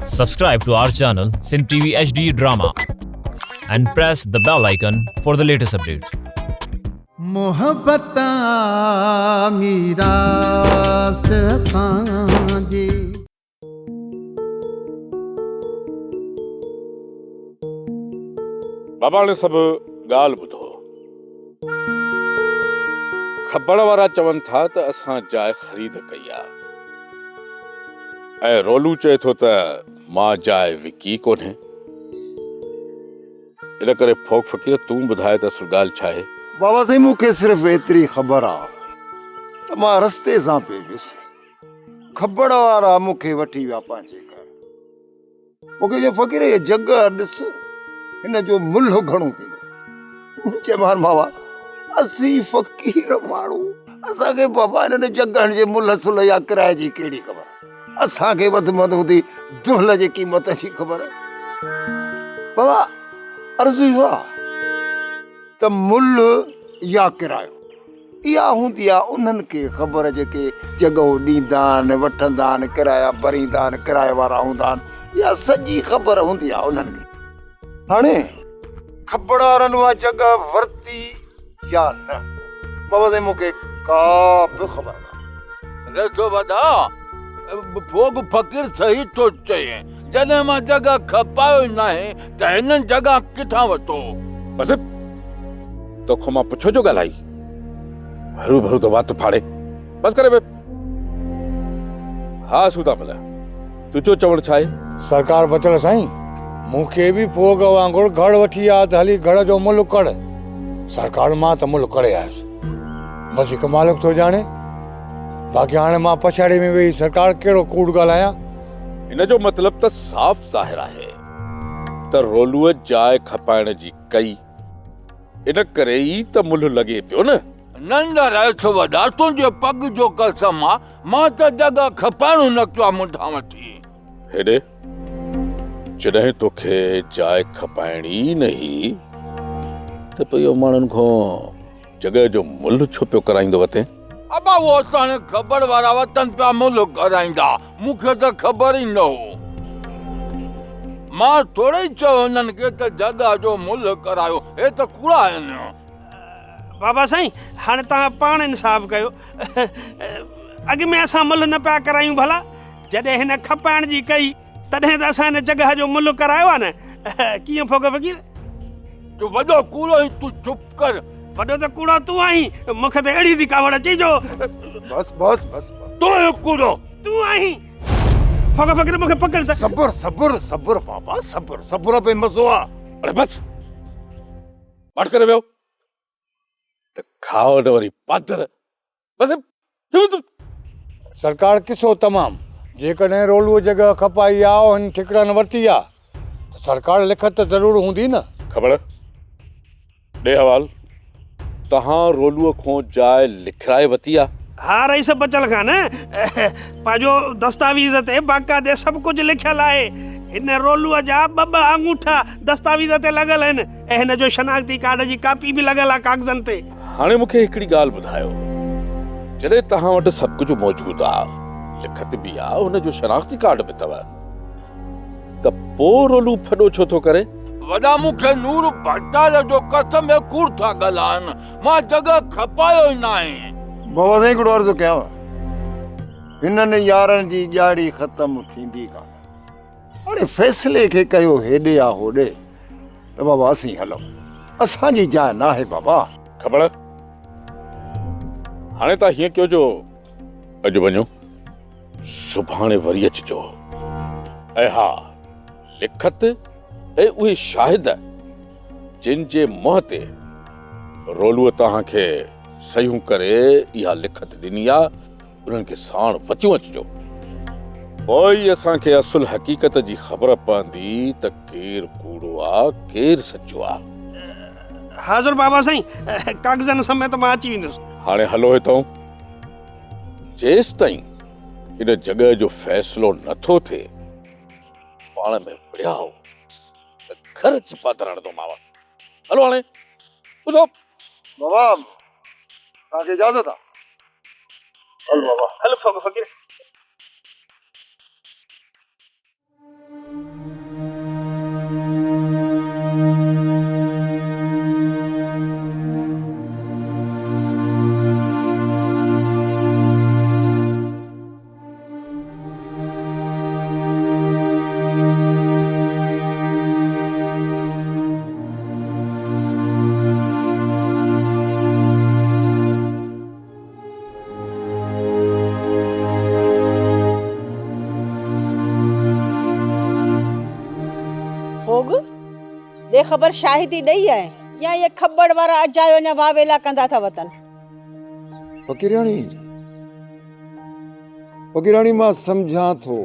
Subscribe to our channel Sin TV HD Drama and press the bell icon for the latest updates. मोहब्बत मीरा से सांझी बाबा ने सब गाल बुधो खबर वारा चवन था त असां जाइ खरीद कया ऐं रोलू चए थो त मां जाइ विकी कोन्हे इन करे फोक फकीर तूं ॿुधाए त असुल ॻाल्हि छा आहे। बाबा साईं मूंखे सिर्फ़ एतिरी ख़बर आहे त मां रस्ते सां पियो वियुसि खबर वारा मूंखे वठी विया पंहिंजे घर। मूंखे जो फ़कीर ये जॻह ॾिस हिन जो मुल्ह घणो थींदो। चयोमांसि बाबा असीं फ़कीर माण्हू असांखे बाबा हिननि जॻहनि जे मुल्ह सुल्ह या किराए जी कहिड़ी ख़बर। असांखे वधि में वधि दुहल जी क़ीमत जी ख़बर। बाबा अर्ज़ु इहो आहे त मुल्ह या किरायो इहा हूंदी आहे उन्हनि खे ख़बर जेके जॻहूं ॾींदा आहिनि वठंदा आहिनि किराया भरींदा आहिनि किराए वारा हूंदा आहिनि इहा सॼी ख़बर हूंदी आहे उन्हनि खे। हाणे खबर वारनि उहा जॻह वरिती या न बाबा साईं मूंखे का बि ख़बर न। ॾिसो वॾा भोग फ़कीर सही थो चए जॾहिं मां जॻह खपायो ई नाहे त हिननि जॻह किथां वरितो। बस तोखो मां पुछो जो ॻाल्हाई हरू भरू तो वात फाड़े बस करे बे। हा सूदा भला तू जो चवण छा आहे। सरकार बचल साईं मूंखे बि फोग वांगुरु घर वठी आ त हली घर जो मुल्ह कड़। सरकार मां त मुल्ह करे आयुसि वधीक मालिक थो ॼाणे। बाक़ी हाणे मां पछाड़ी में वेही सरकार कहिड़ो कूड़ ॻाल्हायां। इन जो मतलब त साफ़ ज़ाहिर आहे त रोलूअ जाइ खपाइण जी कई इन करे ई त मुल्ह लॻे पियो न। नंढा रहियो वॾा तुंहिंजे पग जो कसम आहे मां त जॻह खपाइणो न कयो आहे मुंडां वठी। हेॾे जॾहिं तोखे जाइ खपाइणी न ही त पोइ इहो माण्हुनि खां जॻह जो मुल्ह छो पियो कराईंदो वते। अबा वो असांखे खबर वारा वतन पिया मुल्ह कराईंदा मूंखे त ख़बर ई न हो। मां थोरे ई चयो हुननि खे त जॻह जो मुल्ह करायो हे त कूड़ा आहिनि। बाबा साईं हाणे तव्हां पाण इंसाफ़ कयो अॻ में असां मुल्ह न पिया करायूं भला जॾहिं हिन खपाइण जी कई तॾहिं त असां हिन जॻह जो मुल्ह करायो आहे न। कीअं फोग फ़कीर तूं वॾो कूड़ो ई तूं चुप कर। वॾो त कूड़ो तूं आहीं मूंखे त अहिड़ी थी कावड़ अचे जो बस बस बस तूं कूड़ो तूं आहीं। फोग फ़कीर मूंखे पकड़ त सब्र सब्र सब्र बाबा सब्र सब्र पे मज़ो आहे। अरे बस मट करे वियो त खाओ न वरी पातर बस तू सरकार किसो तमामु जेकॾहिं रोलूअ जॻह खपाई आहे हिन ठिकरनि वरिती आहे त सरकार लिखत त ज़रूरु हूंदी न। खबर ॾे हवाल तहां रोलूअ खां जाइ लिखाए वती आहे। हा रईस बचल खान पंहिंजो दस्तावेज़ ते बाक़ाइदे सभु कुझु लिखियल आहे। हिन रोलूअ जा ॿ अंगूठा दस्तावेज़ ते लॻल आहिनि ऐं हिन जो शनाख्ती कार्ड जी कापी बि लॻल आहे कागज़नि ते। हाणे मूंखे हिकिड़ी ॻाल्हि ॿुधायो जॾहिं तव्हां वटि सभु कुझु मौजूदु आहे लिखत बि आहे हुन जो शनाख्ती कार्ड बि अथव त पोइ रोलू फॾो छो थो करे। वॾा मूंखे नूर भटाल जो कसम कूड़ था ॻाल्हाइनि मां जॻह खपायो ई नाहे। बाबा साईं हिकिड़ो अर्ज़ु कयांव हिननि यारनि जी ॼाड़ी ख़तमु थींदी कान। हाणे फ़ैसिले खे कयो हेॾे या होॾे त बाबा असीं हलूं असांजी जाइ न आहे बाबा। खबर हाणे तव्हां हीअं कयो जो अॼु वञो सुभाणे वरी अचिजो ऐं हा लिखत ऐं उहे शाहिद जिन जे मुंहं ते रोलूअ तव्हांखे सयूं करे इहा लिखत ॾिनी आहे उन्हनि खे साण वतियूं अचिजो। पोइ असांखे असुल हक़ीक़त जी ख़बर पवंदी त केरु कूड़ो आहे केरु सचो आहे। हाज़ुर बाबा साईं कागज़नि समेत मां अची वेंदुसि। हाणे हलो हितां जेसि ताईं इन जॻह जो फ़ैसिलो नथो थिए पाण में विड़ियाओ त घर चिपातर हणंदोमांव। हलो हाणे ॿुधो बाबा असांखे इजाज़त आहे। हल बाबा हल फोग फ़कीर बेख़बर शाहिदी ॾेई आहे या ये खबड़ वारा अजायो न वावेला कंदा था वतन। फ़क़ीराणी मां सम्झां थो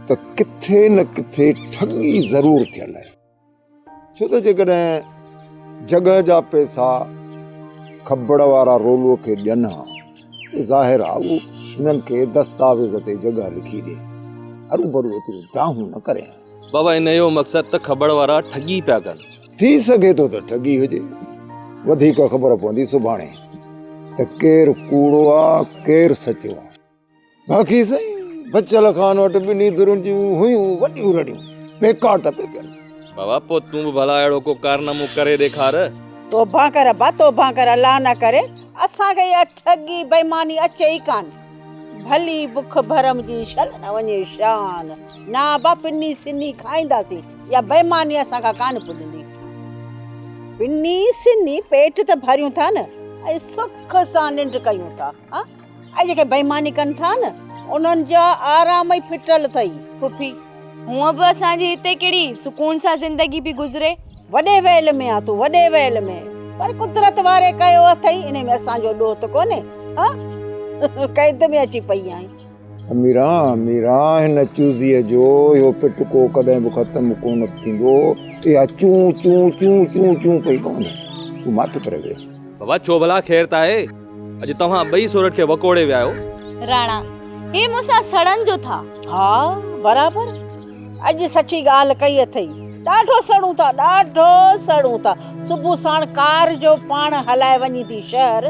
त किथे न किथे ठगी ज़रूर थियल आहे, छो त जेकॾहिं जॻह जा पैसा खबड़ वारा रोलूअ खे ॾियनि हा त ज़ाहिर आहे उहो उन्हनि खे दस्तावेज़ ते जॻह लिखी ॾे, हरू भरू एतिरी दाहूं न करे। बाबा इन जो मक़सदु त खबड़ वारा ठगी पिया कनि। थी सघे थो त ठगी हुजे, वधीक ख़बर पवंदी सुभाणे त केरु कूड़ो आहे केरु सचो आहे। बाक़ी साईं बचल खान वटि ॿिन्ही धुरुनि जूं हुयूं वॾियूं रड़ियूं बेकार टपे पियल। बाबा पोइ तूं बि भला अहिड़ो को कारनामो करे ॾेखार। तौबा कर अब्बा, तौबा कर, अल्लाह न करे असांखे इहा ठगी बेईमानी अचे ई कान। भली बुख भरम जी शल न वञे शान, ना अब्बा पिनी सिनी खाईंदासीं या बेईमानी असांखां कान पुॼंदी। पिनी सिनी पेट त भरियूं था न ऐं सुख सां निंड कयूं था, ऐं जेके बेईमानी कनि था न उन्हनि जा आराम ई फिटल अथई। पुफी हूअं बि असांजी हिते कहिड़ी सुकून सां ज़िंदगी बि गुज़रे। वॾे वेल में आ तूं, वॾे वेल में, पर कुदरत वारे कयो अथई, इन में असांजो ॾोह त कोन्हे। कैद में अची पई आई। अमीरा अमीरा हिन चूज़ीअ जो इहो पिटको कॾहिं बि ख़तमु कोन थींदो। इहा चूं चूं चूं चूं चूं पई पवंदसि। तूं मां फिक्र वे बाबा छो भला ख़ैर त आहे, अॼु तव्हां ॿई सोरठ खे वकोड़े विया आहियो। राणा हे मूंसां सड़न जो था। हा बराबर, अॼु सची ॻाल्हि कई अथई। ॾाढो सड़ूं था, ॾाढो सड़ूं था। सुबुह साण कार जो पाण हलाए वञी थी शहर,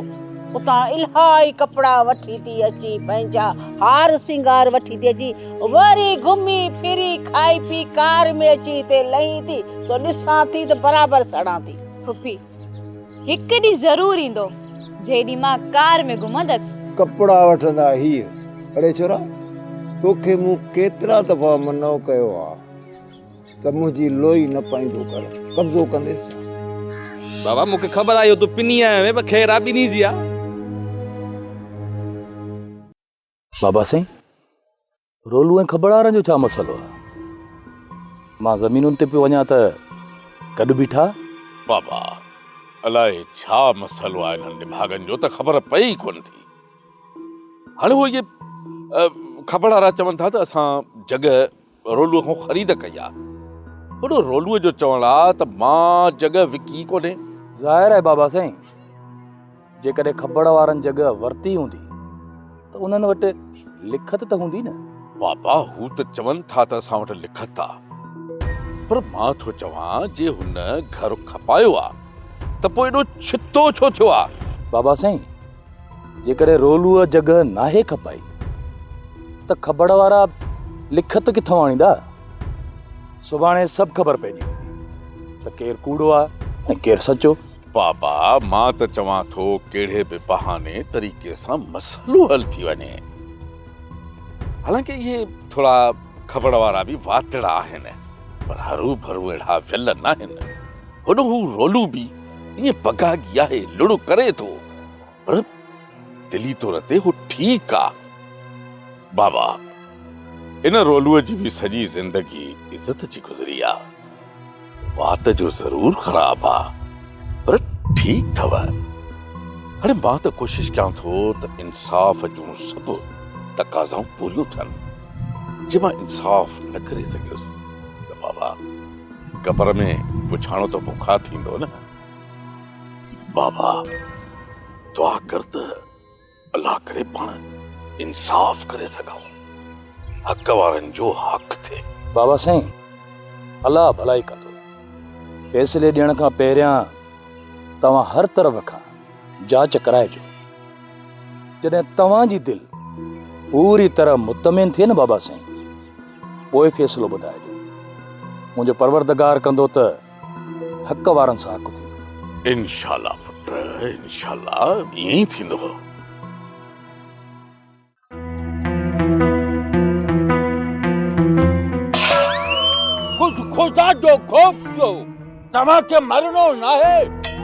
उतां इलाही कपिड़ा वठी थी अची, पंहिंजा हार सिंगार वठी थी अची, वरी घुमी फिरी खाई पी कार में अची हिते लही थी, सो ॾिसां थी त बराबर सड़ां थी। पुफी हिकु ॾींहुं ज़रूर ईंदो जेॾी मां कार में घुमंदसि। कपिड़ा वठंदा हीअ अड़े छोरा, तोखे मूं केतिरा दफ़ा मनो कयो आहे त मुंहिंजी लोई न पाईंदो कर, कब्ज़ो कंदेसि। बाबा मूंखे ख़बर आहे तूं पिनी आयो पर ख़ैर आहे ॿिन्ही जी आहे। बाबा साईं रोलू ऐं खबड़ वारनि जो छा मसलो आहे? मां ज़मीनुनि ते पियो वञा त गॾु बीठा। बाबा अलाए छा मसलो आहे हिननि निभागनि जो त ख़बर पई कोन थी। हाणे उहो इहे खबड़ वारा चवनि था त असां जॻह रोलूअ खां ख़रीद कई आहे। होॾो रोलूअ जो चवणु आहे त मां जॻह विकी कोन्हे। ज़ाहिर आहे बाबा साईं, जेकॾहिं खबड़ वारनि जॻह वरिती हूंदी त उन्हनि वटि लिखत त हूंदी न। बाबा हू त चवनि था त असां वटि लिखत आहे, पर मां थो चवां जे हुन घर खपायो आहे त पोइ एॾो छितो छो थियो आहे? बाबा साईं जेकॾहिं रोलूअ जॻह नाहे खपाई त खबड़ वारा लिखत किथां आणींदा? सुभाणे सभु ख़बर पइजी वेंदी त केरु कूड़ो आहे ऐं केरु सचो। बाबा मां त चवां थो कहिड़े बि बहाने तरीक़े सां मसइलो हल थी वञे। हालांकि इहे थोरा खबड़ वारा बि वातड़ा आहिनि, पर हरू भरू अहिड़ा विल न आहिनि। होॾो हू रोलू बि ईअं बगागी आहे, लुड़ु करे थो, पर दिली तौर ते हू ठीकु आहे। बाबा इन रोलूअ जी बि सॼी ज़िंदगी इज़त जी गुज़री आहे। वात जो ज़रूर ख़राब आहे, पर ठीक थव। हाणे मां त कोशिश कयां थो त इंसाफ़ जूं सभु तक़ाज़ाऊं पूरियूं थियनि। जे मां इंसाफ़ न करे सघियुसि त बाबा क़बर में पुछाणो त मूंखां थींदो न। बाबा दुआ कर त अल्लाह करे पाण इंसाफ़ करे सघूं, हक़ वारनि जो हक़ थिए। बाबा साईं अल्लाह भलाई कंदो। फ़ैसिले ॾियण खां पहिरियां तव्हां हर तरफ़ खां जांच कराइजो। जॾहिं तव्हांजी दिलि पूरी तरह मुतमिन थिए न बाबा साईं, पोइ फ़ैसिलो ॿुधाइजो। मुंहिंजो परवरदिगार कंदो त हक़ वारनि सां हक़ थींदो। इंशाअल्लाह पुट, इंशाअल्लाह ईअं ई थींदो। खुदा जो खौफ जो तव्हांखे मरणो न आहे।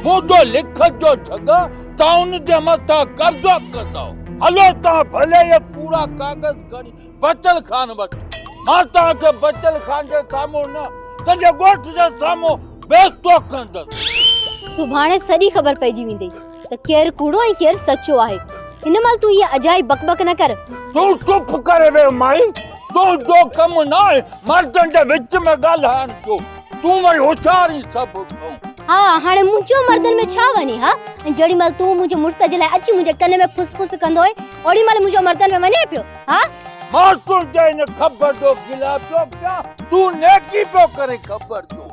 मुंहिंजो लिखत जो जॻह तव्हां उन जे मथां कब्ज़ो कंदो। हलो तव्हां भले ये पूरा कागज़ खणी बचल खान वटि। मां तव्हांखे बचल खान जे साम्हूं न सॼे ॻोठ जे साम्हूं बेस्तो कंदस। सुभाणे सॼी ख़बर पइजी वेंदी त केरु कूड़ो ऐं केरु सचो आहे। हिन महिल तूं इहा अजाई बकबक न कर। तू चुप करे वे माई। तू जो कम ना है मर्दन जे विच में ॻाल्हाइण जो। तू वरी होशियारी सब। हा हाणे मुंहिंजो मर्दन में छा वञे हा। ऐं जेॾी महिल तूं मुंहिंजे मुड़ुस जे लाइ अची मुंहिंजे कन में फुस फुस कंदो आहे ओॾी महिल मुंहिंजो मर्दन में वञे पियो हा। मां तुंहिंजे इन ख़बर जो गिला पियो कयां। तू नेकी पियो करे ख़बर जो।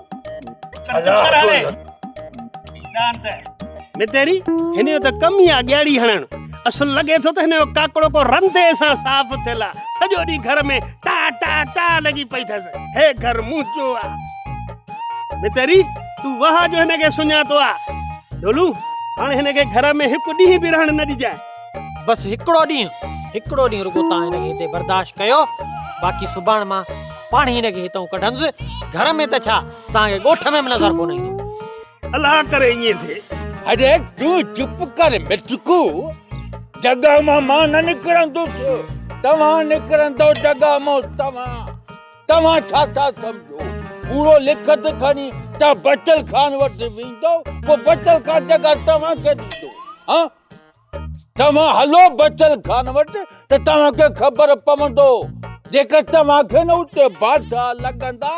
मैं तेरी हिन जो त कम ई आहे ॻाड़ी हणण। असुल लॻे थो त हिन जो काकड़ो को रंधे सां साफ़ थियल आहे। सॼो ॾींहुं घर में टा टा टा लॻी पई अथसि। हे घर मुंहिंजो आहे। मैं तेरी तू वहा जो हिन खे सुञातो आहे। ढोलू हाणे हिन खे घर में हिकु ॾींहुं बि रहण न ॾिजाए। बस हिकिड़ो ॾींहुं रुगो तव्हां हिन खे हिते बर्दाश्त कयो। बाक़ी सुभाणे मां पाण हिन खे हितां कढंदुसि। घर में त छा तव्हांखे ॻोठ में बि नज़र कोन ईंदो। अलाह करे ईअं थिए। अरे तू चुप कर मिचकू। जगह मां न निकिरंदुसि। तव्हां निकिरंदो जगह मां। तव्हां छा था सम्झो। पूरो लिखत खणी त बचल खान वटि वेंदो। पोइ बचल खान जगह तव्हांखे ॾींदो। हाँ तव्हां हलो बचल खान वटि त तव्हांखे ख़बर पवंदो। जेकर तव्हांखे न उते बाधा लॻंदा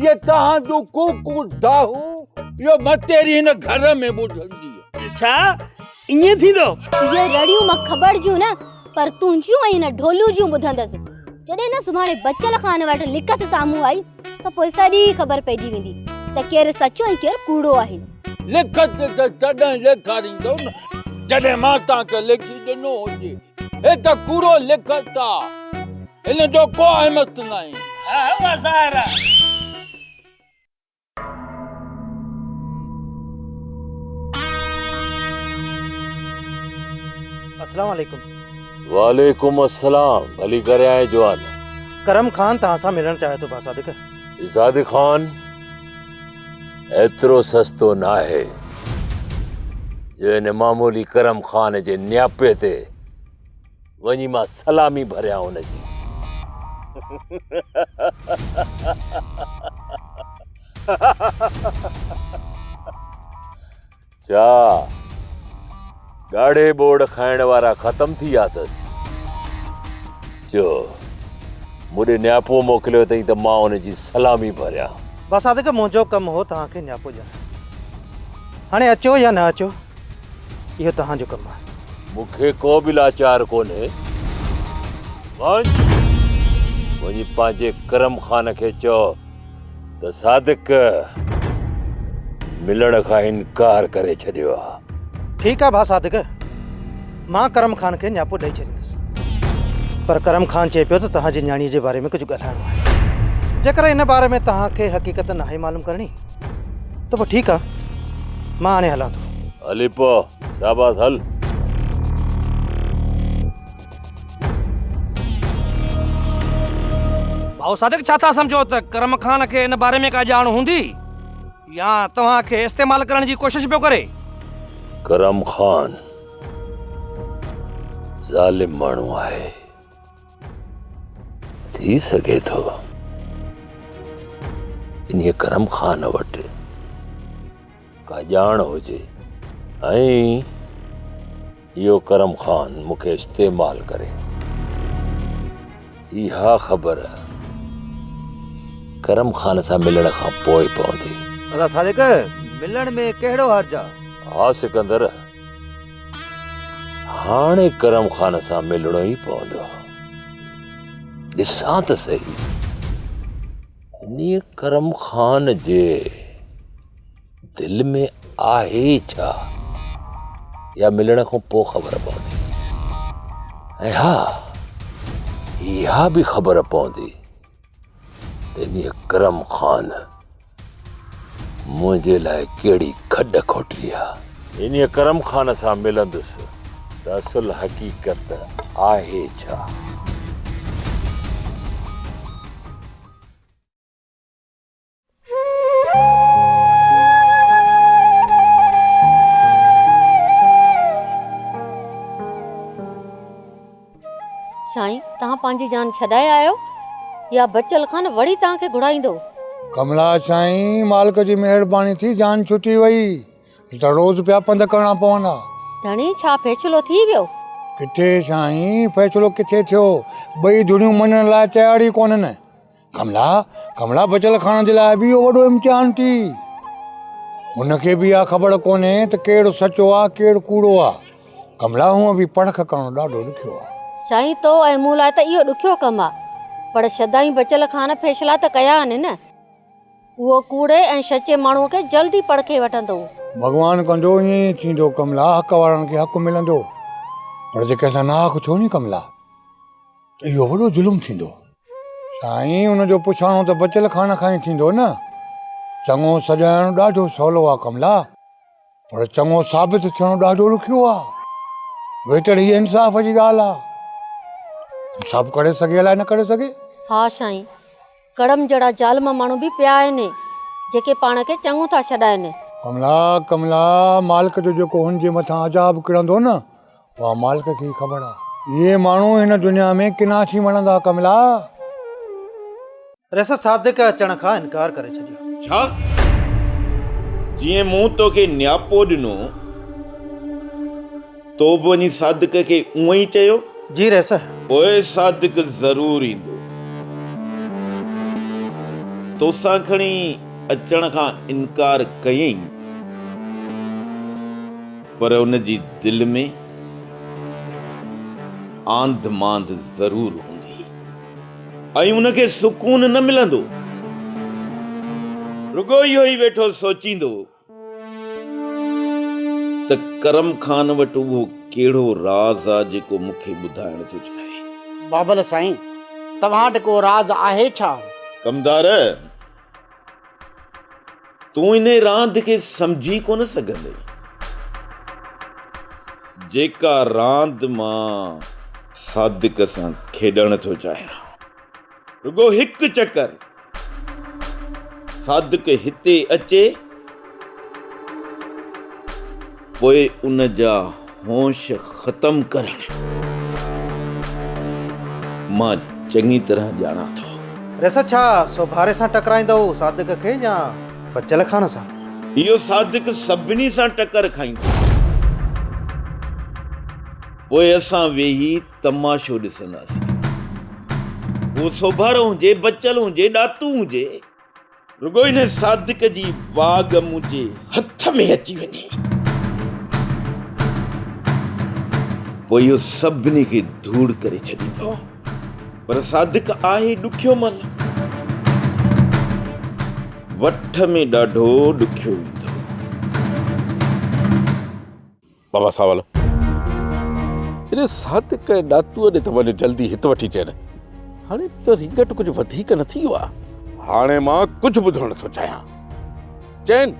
ये तव्हांजो कूकू डाहू इहो मतेरी हिन घर में ॿुधंदी। छा ईअं थींदो। ये रड़ियूं मां ख़बर जूं न पर तुंहिंजियूं ऐं हिन ढोलू जूं ॿुधंदसि। जॾहिं न सुभाणे बचल खान वटि लिखत साम्हूं आई त पोइ सॼी ख़बर पइजी वेंदी त केरु सचो ऐं केरु कूड़ो आहे। लिखत त तॾहिं ॾेखारींदो न जॾहिं मां तव्हांखे लिखी ॾिनो हुजे। हे त कूड़ो लिखत आहे। हिन जो को अहमियत न आहे। उहा ज़ाहिर आहे। अस्सलाम वालेकुम। वालेकुम अस्सलाम। भली करे आए जवान। करम खान तव्हां सां मिलण चाहे थो बासादिक। सादिक खान एतिरो सस्तो न आहे जो हिन मामूली करम खान जे न्यापे ते वञी मां सलामी भरियां हुनजी। छा ॻाढ़े बोर्ड खाइण वारा ख़तम थी विया अथसि। चो मुॾे न्यापो मोकिलियो अथई त मां हुनजी सलामी भरियां। बासादिक मुंहिंजो कमु हो तव्हांखे न्यापो ॾियणु। हाणे अचो या न अचो इहो तव्हांजो कमु आहे। मूंखे को बि लाचार कोन्हे। मुंहिंजी पंहिंजे करम खान खे चओ त सादिक मिलण खां इनकार करे छॾियो आहे। ठीकु आहे भा सादिक मां करम खान खे न्यापो ॾेई छॾींदुसि। पर करम खान चए पियो त तव्हांजी न्याणीअ जे बारे में कुझु ॻाल्हाइणो आहे। जेकर इन बारे में तव्हांखे हक़ीक़त न आहे मालूम करणी त पोइ ठीकु आहे मां हाणे हलां थो। हली पोइ शाबाश हल। भाउ सादिक छा था सम्झो त करम खान खे इन बारे में का ॼाण हूंदी या तव्हांखे इस्तेमालु करण जी कोशिशि पियो करे। करम खान ज़ालिम माण्हू आहे। थी सघे थो इन करम खान वटि का ॼाण हुजे ऐं इहो करम खान मूंखे इस्तेमालु करे। इहा ख़बर करम खान सां मिलण खां पोइ पवंदी। अदा सादिक मिलण में कहिड़ो हर्ज आहे। हा सिकंदर हाणे करम खान सां मिलणो ई पवंदो। ॾिसां त सही इन करम खान जे दिल में आहे छा या मिलण खां पोइ ख़बर पवंदी। ऐं हा इहा बि ख़बर पवंदी त इन करम खान मुंहिंजे लाइ कहिड़ी खॾ खोटी आहे। इन करम खान सां मिलंदुसि त असुल हक़ीक़त आहे छा। साईं तव्हां पंहिंजी जान छॾाए आयो या बचल खान वरी तव्हांखे घुराईंदो। कमला साईं, मालिक जी महिरबानी थी, जान छुटी वई त रोज़ पिया पंध करणा पवंदा। धणी छा फ़ैसिलो थी वियो? किथे साईं, फ़ैसिलो किथे थियो? ॿई धुरियूं मञण लाइ तयार ई कोन्हनि। कमला बचल खाने जे लाइ बि इहो वॾो इम्तिहान थी। हुनखे बि इहा ख़बर कोन्हे त केरु सचो आहे केरु कूड़ो आहे। कमला हूअं बि परख करणु ॾाढो ॾुखियो आहे। साईं तो ऐं मूं लाइ त इहो ॾुखियो कमु आहे, पर सदाई बचल खान फ़ैसिला त कया आहिनि न। उहो कूड़े ऐं सचे माण्हूअ खे जल्दी परखे वठंदो। भॻवानु कंदो ईअं ई थींदो कमला, हक़ वारनि खे हक़ मिलंदो। पर जेके असां नाहक थियो नी कमला, त इहो वॾो ज़ुल्म थींदो। साईं, हुनजो पुछाणो त बचल खाना खां ई थींदो न। चङो सॼाइणु ॾाढो सवलो आहे कमला, पर चङो साबित थियणु ॾाढो ॾुखियो आहे। वेटर हीअ इंसाफ़ जी ॻाल्हि आहे। इंसाफ़ करे सघे अलाए न करे सघे। हा साईं, कड़म जहिड़ा ज़ालिम माण्हू बि पिया आहिनि जेके पाण खे चङो था छॾाइनि। कमला, मालिक जो जेको हुनजे मथां अजाब किरंदो न, उहा मालिक खे ख़बर आहे। इहे माण्हू हिन दुनिया में किना थी वणंदा कमला। रस सादिक अचण खां इनकार करे छॾियो। छा? जीअं मूं तोखे न्यापो ॾिनो, तो बि वञी सादिक खे उहो ई चयो? जी रस। पोइ सादिक ज़रूर ईंदो। तोसां खणी अचण खां इनकार कयईं, पर उन जी दिलि में आंध मांध ज़रूर हूंदी ऐं उनखे सुकून न मिलंदो। रुगो इहो ई वेठो सोचींदो त करम खान वटि उहो कहिड़ो राज़ आहे जेको मूंखे ॿुधाइण थो चाहे। बाबल साईं, तव्हां वटि को राज़ आहे छा? कमदार, तूं इन रांदि खे सम्झी कोन सघंदे। जेका रांदि मां सादिक सां खेॾण थो चाहियां, रुगो हिकु चकर सादिक हिते अचे, पोइ उन जा होश ख़तम करण मां चङी तरह ॼाणा थो। रस छा सोभारे सां टकराईंदव सादिक खे या बचल खान सां? इहो सादिक सभिनी सां टकर खाईंदो। पोइ असां वेही तमाशो ॾिसंदासीं। उहो सोभारो हुजे, बचल हुजे, ॾातू हुजे, रुगो इन सादिक जी वाग मुंहिंजे हथ में अची वञे, पोइ इहो सभिनी खे धूड़ करे छॾींदो। पर सादिक आहे ॾुखियो मल, वठ में ॾाढो ॾुखियो ईंदो। बाबा सावल, इन सादिक ऐं ॾातूअ ॾे त वञ जल्दी हित वठी चइनि। हाणे त रिंगट कुझु वधीक न थी वियो आहे। हाणे मां कुझु ॿुधणु नथो चाहियां। चइनि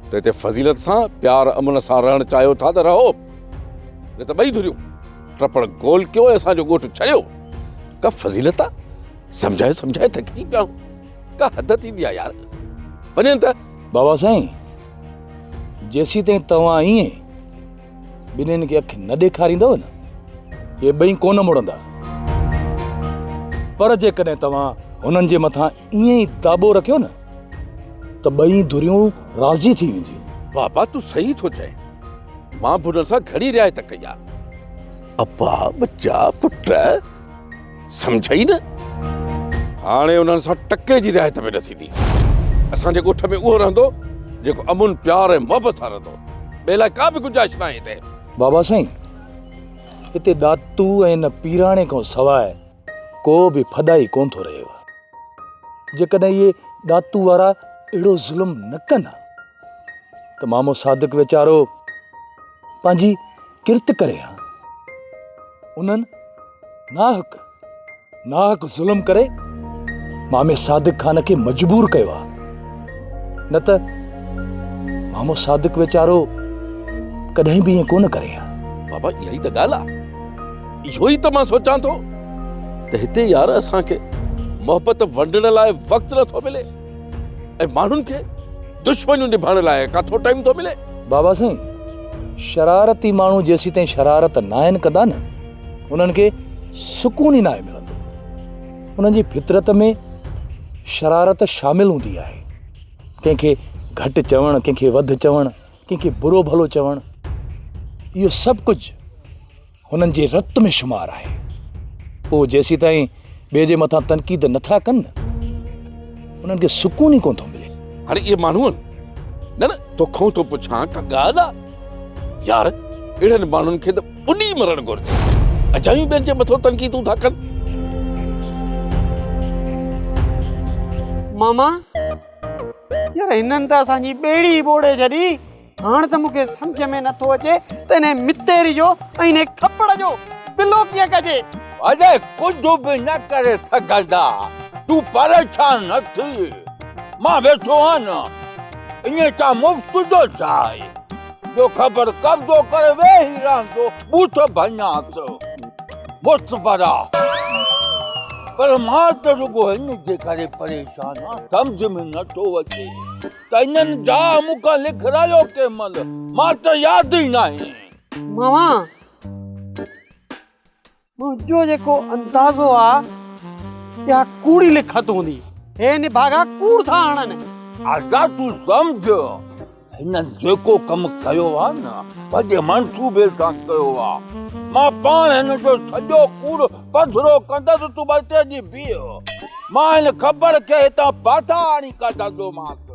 त हिते फज़ीलत सां प्यार अमन सां रहणु चाहियो था त रहो, न त ॿई धुरियूं ट्रपड़ गोल कयो ऐं असांजो ॻोठु छॾियो। का फज़ीलत आहे? सम्झाए थकिजी पिया। का हद थींदी आहे यार। वञनि त। बाबा साईं, जेसी ताईं तव्हां ईअं ॿिन्हिनि खे अखि न ॾेखारींदव न, इहे ॿई कोन मुड़ंदा। पर जेकॾहिं तव्हां हुननि जे मथां ईअं ई दाबो रखियो न, त ॿई धुरियूं राज़ी थी वेंदियूं। बाबा तूं सही थो चए। मां बि हुननि सां घणी रिआयत कई आहे। अब्बा बच्चा पुट सम्झई न। हाणे उन्हनि सां टके जी रिआयत में न थींदी। असांजे ॻोठ में उहो रहंदो जेको अमुन प्यार ऐं मोहबत सां रहंदो। ॿिए लाइ का बि गुंजाइश न आहे हिते। बाबा साईं, हिते ॾातू ऐं न पीराणे खां सवाइ को बि फदाई कोन थो रहियो। जेकॾहिं इहे ॾातू वारा अहिड़ो ज़ुल्म न कनि त मामो सादिक वीचारो पंहिंजी किरत करे हा। उन्हनि नाहक ज़ुल्म करे मामे सादिक खान खे मजबूर कयो आहे। न त मामो सादिक वीचारो कॾहिं बि ईअं कोन करे हा। बाबा इहा ई त ॻाल्हि आहे। इहो ई त मां सोचां थो त हिते यार असांखे मोहबत वंडण लाइ वक़्तु नथो मिले ऐं माण्हुनि खे दुश्मनियूं निभाइण लाइ काथो टाइम थो मिले। बाबा साईं, शरारती माण्हू जेसी ताईं शरारत नाहिनि कंदा न, उन्हनि खे सुकून ई नाहे मिलंदो। उन्हनि जी फितरत में शरारत शामिल हूंदी आहे। कंहिंखे घटि चवणु, कंहिंखे वधि चवणु, कंहिंखे बुरो भलो चवणु, इहो सभु कुझु हुननि जे रत में शुमार आहे। पोइ जेसी ताईं ॿिए जे मथां तनक़ीद नथा कनि उन्हनि खे सुकून ई कोन थो मिले। हाणे इहे माण्हू न न तोखां थो पुछां का ॻाल्हि आहे यार, अहिड़नि माण्हुनि खे त ॿुॾी मरणु घुरिजे, अजायूं ॿियनि जे मथां तनक़ीदूं था कनि। मामा यार हिननि त असांजी ॿेड़ी ॿोड़े छॾी। हाणे त मूंखे सम्झ में नथो अचे त हिन मितेरी जो ऐं हिन खपड़ जो बिलो कीअं कजे। अरे कुझु बि न करे सघंदा, तूं परेशान न थी, मां वेठो आहियां न। ईअं छा मुफ़्त जो छा आहे, जो ख़बर कब्ज़ो करे वेही रहंदो बूथ भञासि मुस्तफरा। पर मां त रुॻो हिन जे करे परेशान आहियां, सम्झ में नथो अचे त इन्हनि जा मूंखां लिखरायो के महिल मां त यादि ई न आहे। मामा मुंहिंजो जेको अंदाज़ो आहे इहा कूड़ी लिखत हूंदी, हे निभागा कूड़ था हणनि। आजा तूं सम्झ, हिननि जेको कमु कयो आहे न वॾे मनसूबे सां कयो आहे। मां पाण हिन जो सॼो कूड़ पधरो कंदसि, तूं ॿ टे ॾींहं बीह। मां हिन ख़बर खे हितां बाटा आणी कढंदोमांसि,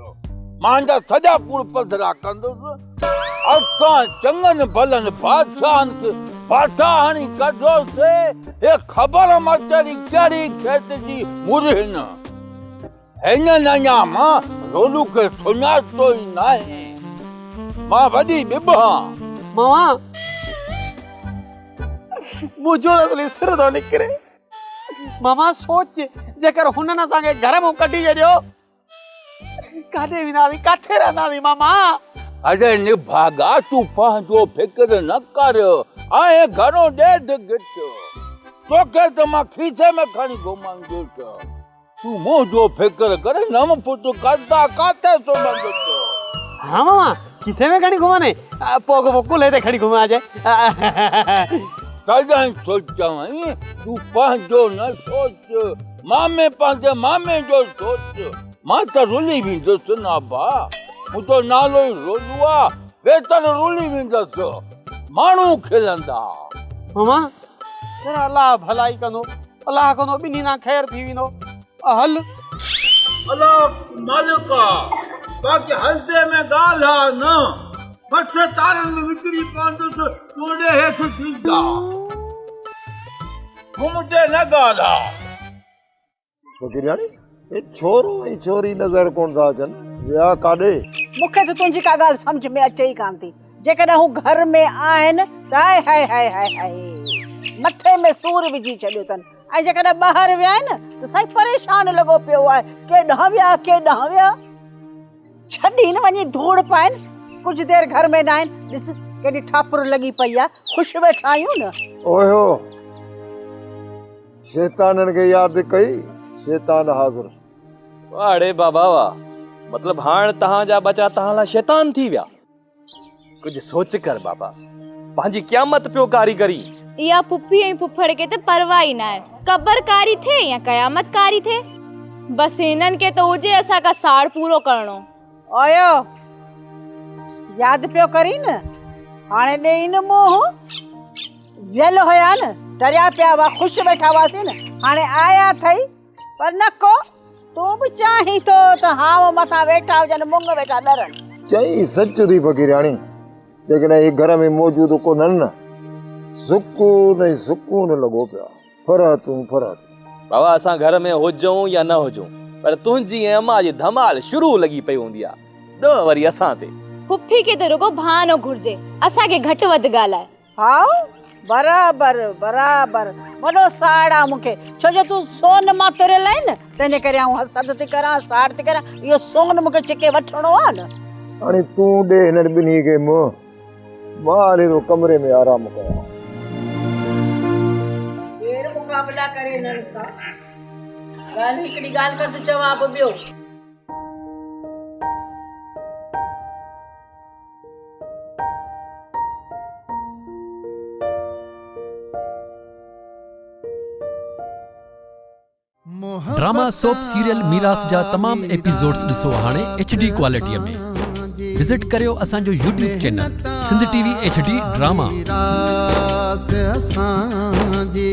मां हिनजा सॼा कूड़ पधरा कंदुसि। असां चङनि भलनि बादशाहनि खे बाटा आणी कढोसीं, हे ख़बर मचड़ी कहिड़ी खेत जी मुरहिन। हिननि अञा मां रोलू खे सुञातो ई न आहे, मां वॾी ॿिॿा। मामा मुंहिंजो त सिर थो निकिरे। मामा सोच जेकर हुननि असांखे घर मां कढी छॾियो, काॾे वेंदासीं, किथे रहंदासीं मामा। अरे निभागा तूं पंहिंजो फिक्र न कर, आहे घणो ॾेढ गिठ, तोखे त मां खीसे में खणी घुमंदुसि। तूं मुंहिंजो फिक्र करे नव फुट करदा काथे सुम्हंदुसि। हाँ मामा खीसे में खणी घुमाने, पोइ कुल्हे ते खणी घुमा जाए। कॾहिं सोचां तूं पंहिंजो न सोच, मामे पंहिंजे मामे जो सोच। मां त रुली वेंदुसि न बा, मुंहिंजो नालो ई रोलू आहे, वेतन रुली वेंदुसि, माण्हू खिलंदा। मामा अलाह भलाई कंदो, अलाह कंदो ॿिन्ही सां ख़ैर थी वेंदो। हल अलाह मालिक बाक़ी हल्दे में ॻाल्हि आहे न, बस तारनि में विकिणी पवंदुसि, तोड़े हेठि थींदा, मुंहिंजे न ॻाल्हि आहे। फकीरियाणी ये छोरो ऐं छोरी नज़र कोन था अचनि, विया काॾे? मूंखे त तुंहिंजी का ॻाल्हि सम्झ में अचे ई कान थी। जेकॾहिं हू घर में आहिनि त हाय हाय हाय हाय हाय मथे में सूर विझी छॾियो अथनि, ऐं जेकॾहिं ॿाहिरि विया आहिनि त साईं परेशान लॻो पियो आहे, केॾांहुं विया केॾांहुं विया, छॾी न वञी धूड़ पाइनि। कुझु देरि घर में न आहिनि, ॾिस केॾी ठापुर लॻी पई आहे, ख़ुशि वेठा आहियूं न। ओहो शैताननि खे यादि कई, शैतान हाज़िर। अरे बाबा वाह, मतलब हाण तहांजा बचा तहां लाइ शैतान थी विया। कुछ सोच कर बाबा, पंहिंजी क़यामत पियो कारी करी। या पुफी ऐं फुफड़ के त परवाह ई न आहे, कबर कारी थे या क़यामत कारी थे, बस हिननि के त हुजे असां का साड़ पूरो करणो। ओयो यादि पियो करी न, हाणे ॾेई न मोह, वियल हुया न, डरिया पिया हुआ, ख़ुशि वेठा हुआसीं न, हाणे आया अथई, पर न को तूं बि चाहीं थो त हाव मथां वेठा हुजनि, मुंग वेठा ॾरनि। चई सच थी फकीरियाणी, जेकॾहिं हे घर में मौजूदु कोन्हनि न, सुकून ई सुकून लॻो पिया, फरहतूं फरहतूं। बाबा असां घर में हुजूं या न हुजूं, पर तुंहिंजी ऐं अम्मा जी धमाल शुरू लॻी पई हूंदी आहे, ॾह वरी असां ते। पुफी के त रुगो बहानो घुर्जे, असांखे घटि वधि ॻाल्हाए। हाउ बराबर बराबर, वॾो साड़ आहे मूंखे, छो जो तूं सोन मां तुरियल आहीं न, तंहिंजे करे आऊं हसद थी करां, साड़ थी करां, इहो सोन मूंखे छिके वठिणो आहे न। हाणे तूं ॾे हिननि ॿिन्ही खे मुंहुं, मां हली थो कमरे में आराम कयां। केरु मुक़ाबिला करे हिननि सां, ॻाल्हि हिकिड़ी ॻाल्हि कर त जवाब ॿियो। मोहब्बत ड्रामा सोप सीरियल मीरास जा तमाम एपिसोड्स ॾिसो हाणे HD क्वालिटीअ में। विजिट करियो असांजो YouTube channel Sindh TV HD drama. मीरास असांजी